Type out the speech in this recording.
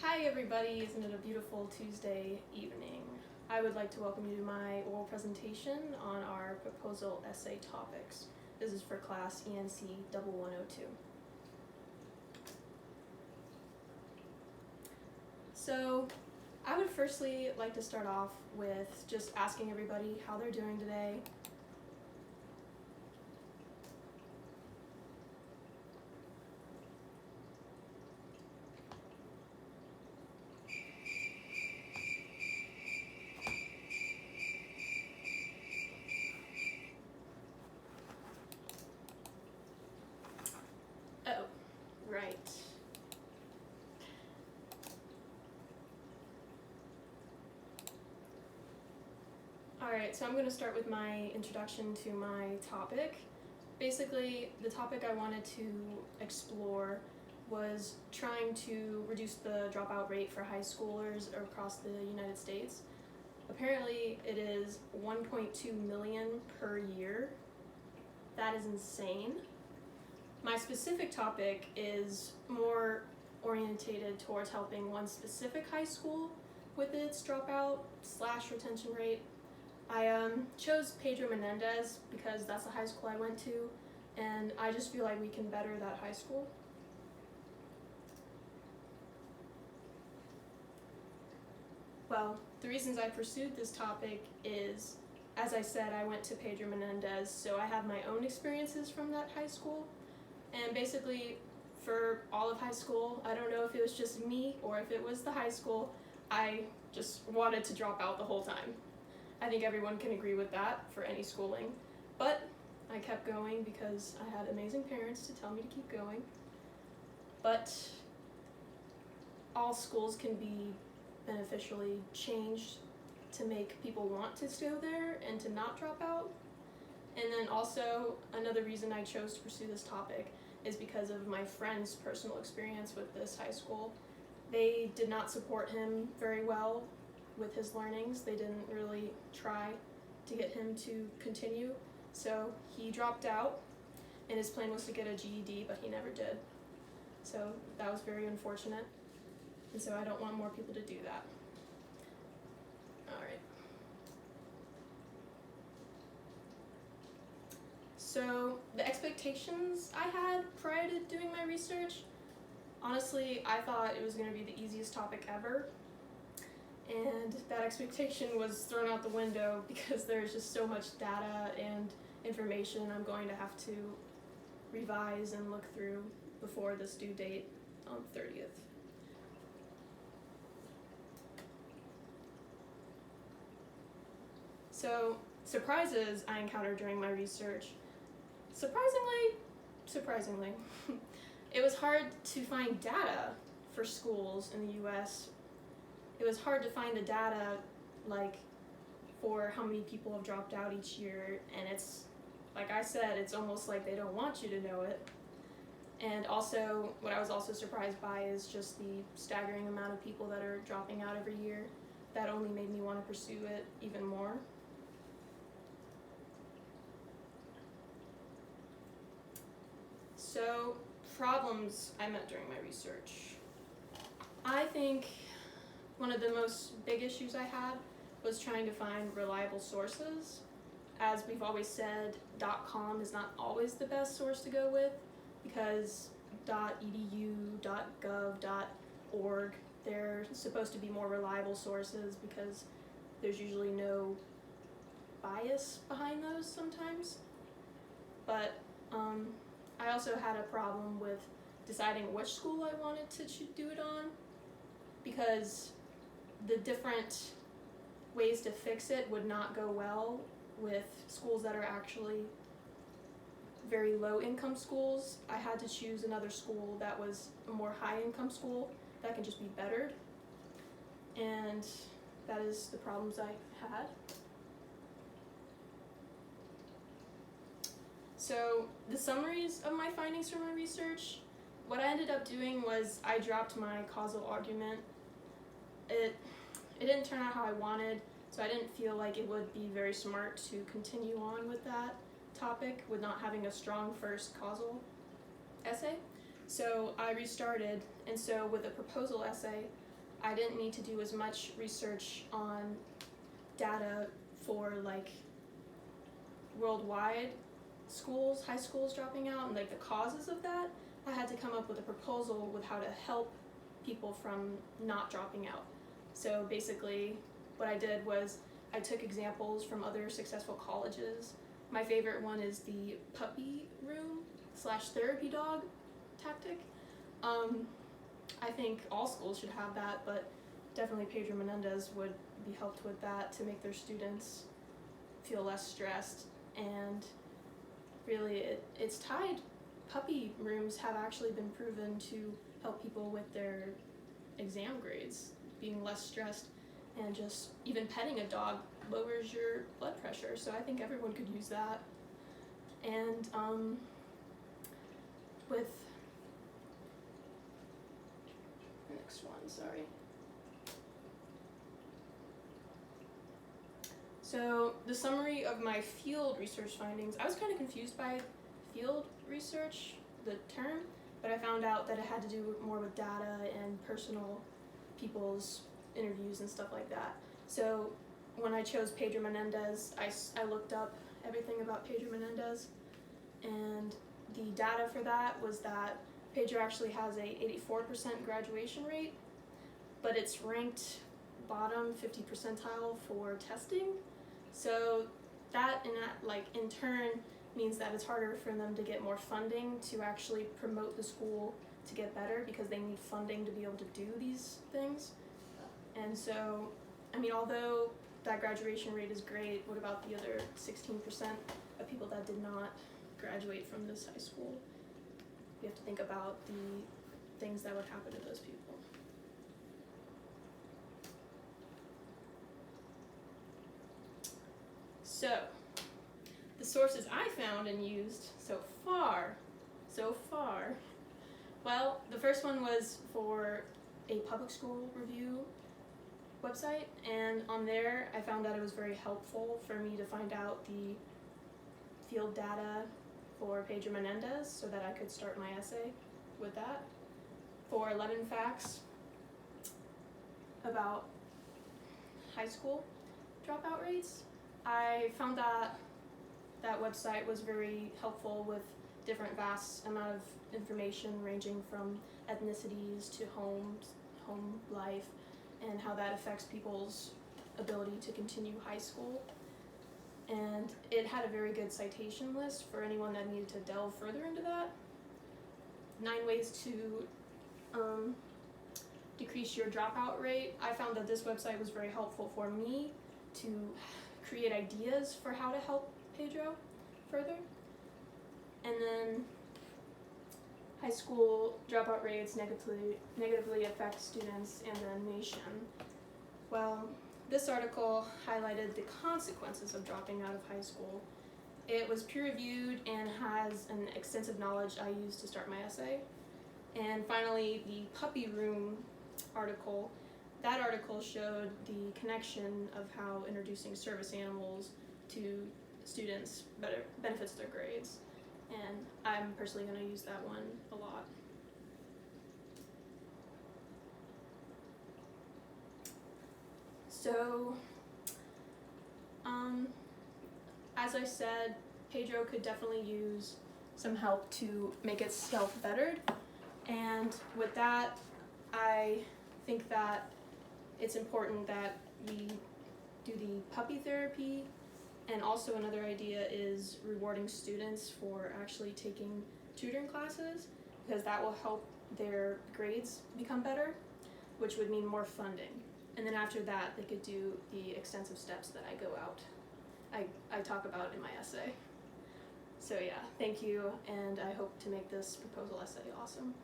Hi everybody, isn't it a beautiful Tuesday evening? I would like to welcome you to my oral presentation on our proposal essay topics. This is for class ENC 1102. So I would firstly like to start off with just asking everybody how they're doing today. Oh, right. Alright, so I'm going to start with my introduction to my topic. Basically, the topic I wanted to explore was trying to reduce the dropout rate for high schoolers across the United States. Apparently, it is 1.2 million per year. That is insane. My specific topic is more orientated towards helping one specific high school with its dropout/retention rate. I chose Pedro Menendez because that's the high school I went to, and I just feel like we can better that high school. Well, the reasons I pursued this topic is, as I said, I went to Pedro Menendez, so I have my own experiences from that high school. And basically, for all of high school, I don't know if it was just me or if it was the high school, I just wanted to drop out the whole time. I think everyone can agree with that for any schooling. But I kept going because I had amazing parents to tell me to keep going. But all schools can be beneficially changed to make people want to stay there and to not drop out. And then also, another reason I chose to pursue this topic is because of my friend's personal experience with this high school. They did not support him very well with his learnings. They didn't really try to get him to continue. So he dropped out, and his plan was to get a GED, but he never did. So that was very unfortunate. And so I don't want more people to do that. All right. So the expectations I had prior to doing my research, honestly, I thought it was going to be the easiest topic ever. And that expectation was thrown out the window because there's just so much data and information I'm going to have to revise and look through before this due date on the 30th. So, surprises I encountered during my research. Surprisingly, it was hard to find data for schools in the US. It was hard to find the data, like, for how many people have dropped out each year, and it's, like I said, it's almost like they don't want you to know it. And also, what I was also surprised by is just the staggering amount of people that are dropping out every year. That only made me want to pursue it even more. So, problems I met during my research. I think one of the most big issues I had was trying to find reliable sources. As we've always said, .com is not always the best source to go with because .edu, .gov, .org, they're supposed to be more reliable sources because there's usually no bias behind those sometimes. But I also had a problem with deciding which school I wanted to do it on because the different ways to fix it would not go well with schools that are actually very low income schools. I had to choose another school that was a more high income school that can just be bettered, and that is the problems I had. So the summaries of my findings from my research, what I ended up doing was I dropped my causal argument. It didn't turn out how I wanted, so I didn't feel like it would be very smart to continue on with that topic with not having a strong first causal essay. So I restarted, and so with a proposal essay, I didn't need to do as much research on data for like worldwide schools, high schools dropping out, and like the causes of that. I had to come up with a proposal with how to help people from not dropping out. So basically what I did was I took examples from other successful colleges. My favorite one is the puppy room / therapy dog tactic. I think all schools should have that, but definitely Pedro Menendez would be helped with that to make their students feel less stressed. And really it's tied. Puppy rooms have actually been proven to help people with their exam grades, being less stressed, and just even petting a dog lowers your blood pressure, so I think everyone could use that. And with next one, sorry. So the summary of my field research findings, I was kind of confused by field research, the term, but I found out that it had to do more with data and personal people's interviews and stuff like that. So when I chose Pedro Menendez, I looked up everything about Pedro Menendez, and the data for that was that Pedro actually has a 84% graduation rate, but it's ranked bottom 50 percentile for testing. So that in turn means that it's harder for them to get more funding to actually promote the school to get better, because they need funding to be able to do these things. And so, I mean, although that graduation rate is great, what about the other 16% of people that did not graduate from this high school? We have to think about the things that would happen to those people. So, the sources I found and used so far, well, the first one was for a public school review website, and on there I found that it was very helpful for me to find out the field data for Pedro Menendez so that I could start my essay with that. For 11 facts about high school dropout rates, I found that that website was very helpful with different vast amount of information ranging from ethnicities to home life, and how that affects people's ability to continue high school. And it had a very good citation list for anyone that needed to delve further into that. 9 ways to decrease your dropout rate. I found that this website was very helpful for me to create ideas for how to help Pedro further. And then high school dropout rates negatively affect students and the nation. Well, this article highlighted the consequences of dropping out of high school. It was peer-reviewed and has an extensive knowledge I used to start my essay. And finally, the puppy room article. That article showed the connection of how introducing service animals to students benefits their grades. And I'm personally going to use that one a lot. So, as I said, Pedro could definitely use some help to make itself bettered. And with that, I think that it's important that we do the puppy therapy. And also another idea is rewarding students for actually taking tutoring classes, because that will help their grades become better, which would mean more funding. And then after that, they could do the extensive steps that I talk about in my essay. So yeah, thank you, and I hope to make this proposal essay awesome.